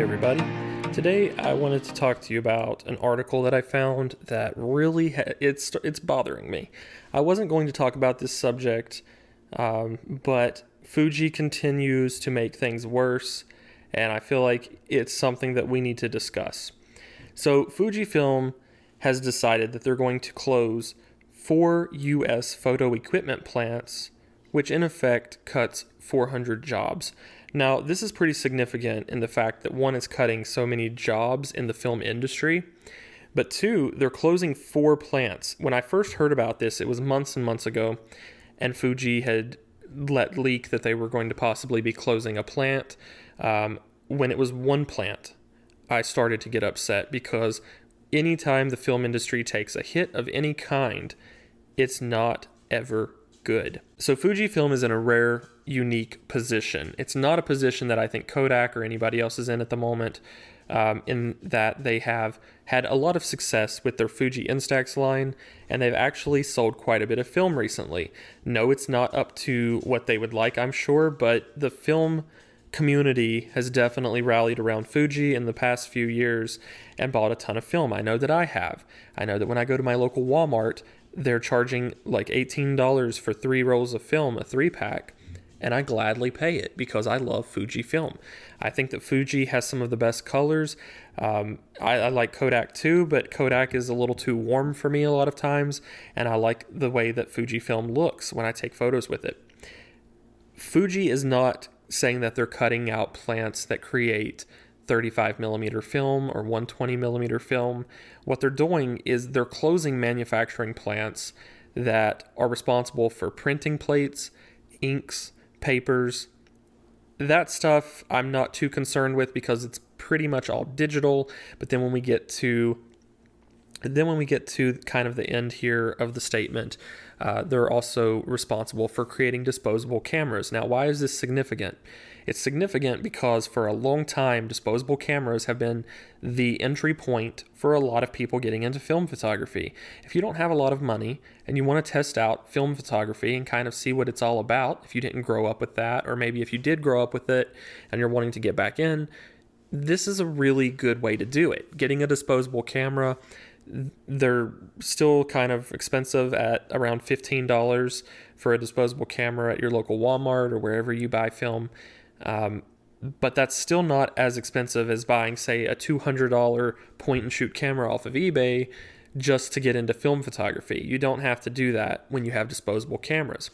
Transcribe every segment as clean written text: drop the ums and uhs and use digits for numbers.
everybody. Today I wanted to talk to you about an article that I found that really it's bothering me. I wasn't going to talk about this subject, but Fuji continues to make things worse, and I feel like it's something that we need to discuss. So Fujifilm has decided that they're going to close 4 U.S. photo equipment plants, which in effect cuts 400 jobs. Now, this is pretty significant in the fact that one, is cutting so many jobs in the film industry, but two, they're closing 4 plants. When I first heard about this, it was months and months ago, and Fuji had let leak that they were going to possibly be closing a plant. When it was 1 plant, I started to get upset because anytime the film industry takes a hit of any kind, it's not ever good. So Fujifilm is in a rare, unique position. It's not a position that I think Kodak or anybody else is in at the moment, in that they have had a lot of success with their Fuji Instax line, and they've actually sold quite a bit of film recently. No, it's not up to what they would like, I'm sure, but the film community has definitely rallied around Fuji in the past few years and bought a ton of film. I know that I have. I know that when I go to my local Walmart, they're charging like $18 for 3 rolls of film, a 3-pack, and I gladly pay it because I love Fujifilm. I think that Fuji has some of the best colors. I like Kodak too, but Kodak is a little too warm for me a lot of times, and I like the way that Fujifilm looks when I take photos with it. Fuji is not saying that they're cutting out plants that create 35 millimeter film or 120 millimeter film. What they're doing is they're closing manufacturing plants that are responsible for printing plates, inks, papers. That stuff I'm not too concerned with because it's pretty much all digital. But then when we get to kind of the end here of the statement, they're also responsible for creating disposable cameras. Now, why is this significant? It's significant because for a long time, disposable cameras have been the entry point for a lot of people getting into film photography. If you don't have a lot of money and you want to test out film photography and kind of see what it's all about, if you didn't grow up with that, or maybe if you did grow up with it and you're wanting to get back in, this is a really good way to do it. Getting a disposable camera, they're still kind of expensive at around $15 for a disposable camera at your local Walmart or wherever you buy film. But that's still not as expensive as buying, say, a $200 point-and-shoot camera off of eBay just to get into film photography. You don't have to do that when you have disposable cameras.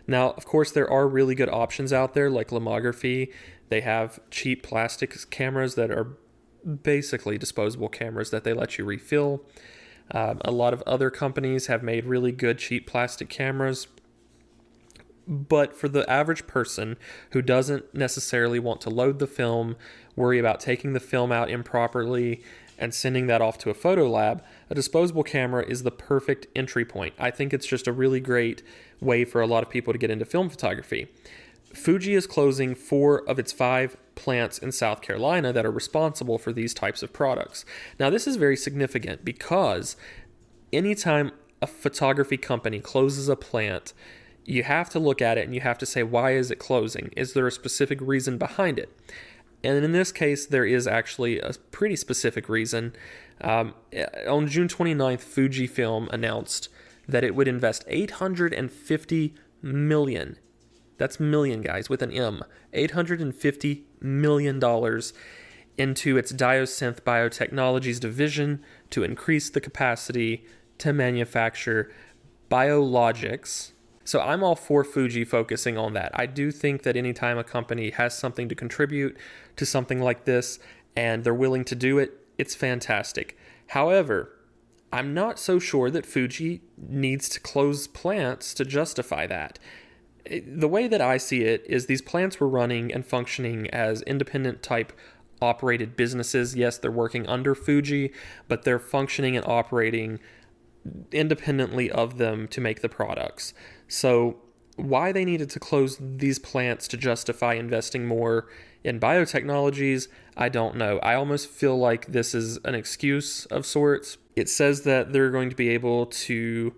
Now, of course, there are really good options out there like Lomography. They have cheap plastic cameras that are basically disposable cameras that they let you refill. A lot of other companies have made really good cheap plastic cameras. But for the average person who doesn't necessarily want to load the film, worry about taking the film out improperly, and sending that off to a photo lab, a disposable camera is the perfect entry point. I think it's just a really great way for a lot of people to get into film photography. Fuji is closing 4 of its 5 plants in South Carolina that are responsible for these types of products. Now, this is very significant because anytime a photography company closes a plant, you have to look at it and you have to say, why is it closing? Is there a specific reason behind it? And in this case, there is actually a pretty specific reason. On June 29th, Fujifilm announced that it would invest $850 million. That's million, guys, with an M. $850 million into its Diosynth Biotechnologies division to increase the capacity to manufacture biologics. So I'm all for Fuji focusing on that. I do think that anytime a company has something to contribute to something like this and they're willing to do it, it's fantastic. However, I'm not so sure that Fuji needs to close plants to justify that. The way that I see it is these plants were running and functioning as independent type operated businesses. Yes, they're working under Fuji, but they're functioning and operating independently of them to make the products. So why they needed to close these plants to justify investing more in biotechnologies, I don't know. I almost feel like this is an excuse of sorts. It says that they're going to be able to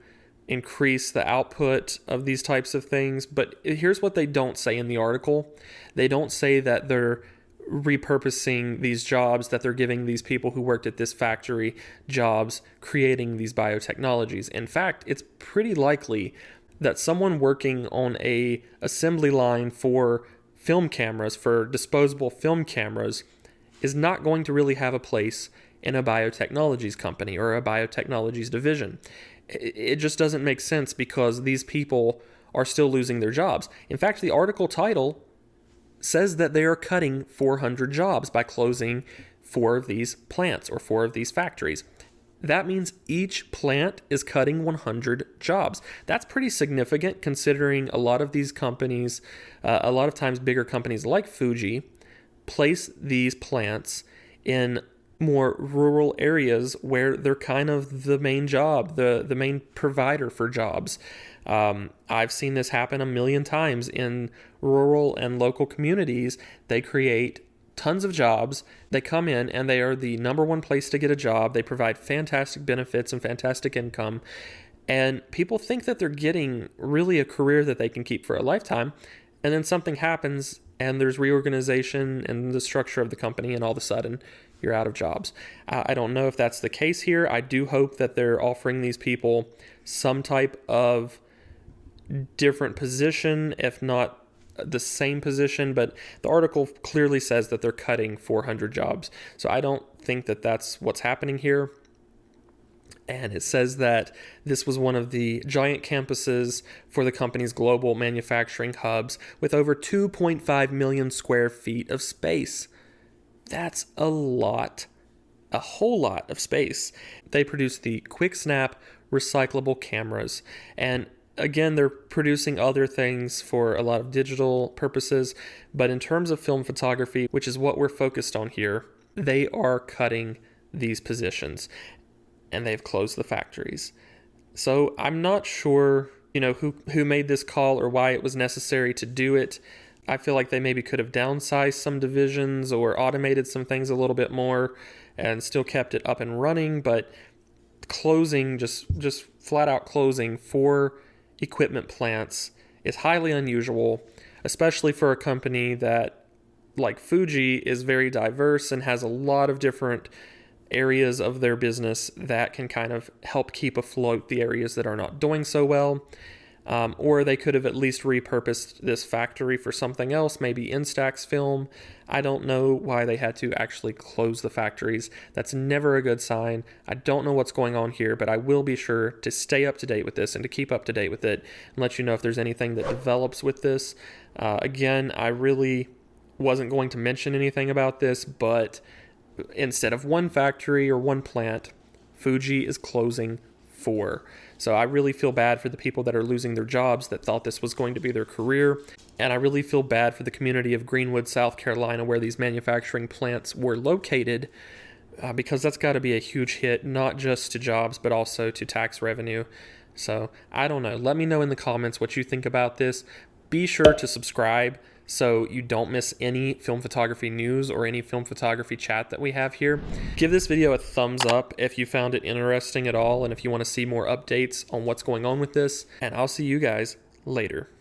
increase the output of these types of things, but here's what they don't say in the article. They don't say that they're repurposing these jobs that they're giving these people who worked at this factory jobs creating these biotechnologies. In fact, it's pretty likely that someone working on a assembly line for film cameras, for disposable film cameras, is not going to really have a place in a biotechnologies company or a biotechnologies division. It just doesn't make sense because these people are still losing their jobs. In fact, the article title says that they are cutting 400 jobs by closing 4 of these plants or 4 of these factories. That means each plant is cutting 100 jobs. That's pretty significant considering a lot of these companies, a lot of times bigger companies like Fuji, place these plants in more rural areas where they're kind of the main job, the main provider for jobs. I've seen this happen a million times in rural and local communities. They create tons of jobs. They come in and they are the number one place to get a job. They provide fantastic benefits and fantastic income. And people think that they're getting really a career that they can keep for a lifetime. And then something happens and there's reorganization in the structure of the company, and all of a sudden you're out of jobs. I don't know if that's the case here. I do hope that they're offering these people some type of different position, if not the same position, but the article clearly says that they're cutting 400 jobs. So I don't think that that's what's happening here. And it says that this was one of the giant campuses for the company's global manufacturing hubs with over 2.5 million square feet of space. That's a lot, a whole lot of space. They produce the quick snap recyclable cameras. And again, they're producing other things for a lot of digital purposes. But in terms of film photography, which is what we're focused on here, they are cutting these positions and they've closed the factories. So I'm not sure, who made this call or why it was necessary to do it. I feel like they maybe could have downsized some divisions or automated some things a little bit more and still kept it up and running, but closing, just flat out closing 4 equipment plants is highly unusual, especially for a company that, like Fuji, is very diverse and has a lot of different areas of their business that can kind of help keep afloat the areas that are not doing so well. Or they could have at least repurposed this factory for something else, maybe Instax film. I don't know why they had to actually close the factories. That's never a good sign. I don't know what's going on here, but I will be sure to stay up to date with this and to keep up to date with it and let you know if there's anything that develops with this. Again, I really wasn't going to mention anything about this, but instead of 1 factory or 1 plant, Fuji is closing 4. So I really feel bad for the people that are losing their jobs that thought this was going to be their career. And I really feel bad for the community of Greenwood, South Carolina, where these manufacturing plants were located, because that's got to be a huge hit, not just to jobs, but also to tax revenue. So I don't know. Let me know in the comments what you think about this. Be sure to subscribe so you don't miss any film photography news or any film photography chat that we have here. Give this video a thumbs up if you found it interesting at all and if you want to see more updates on what's going on with this. And I'll see you guys later.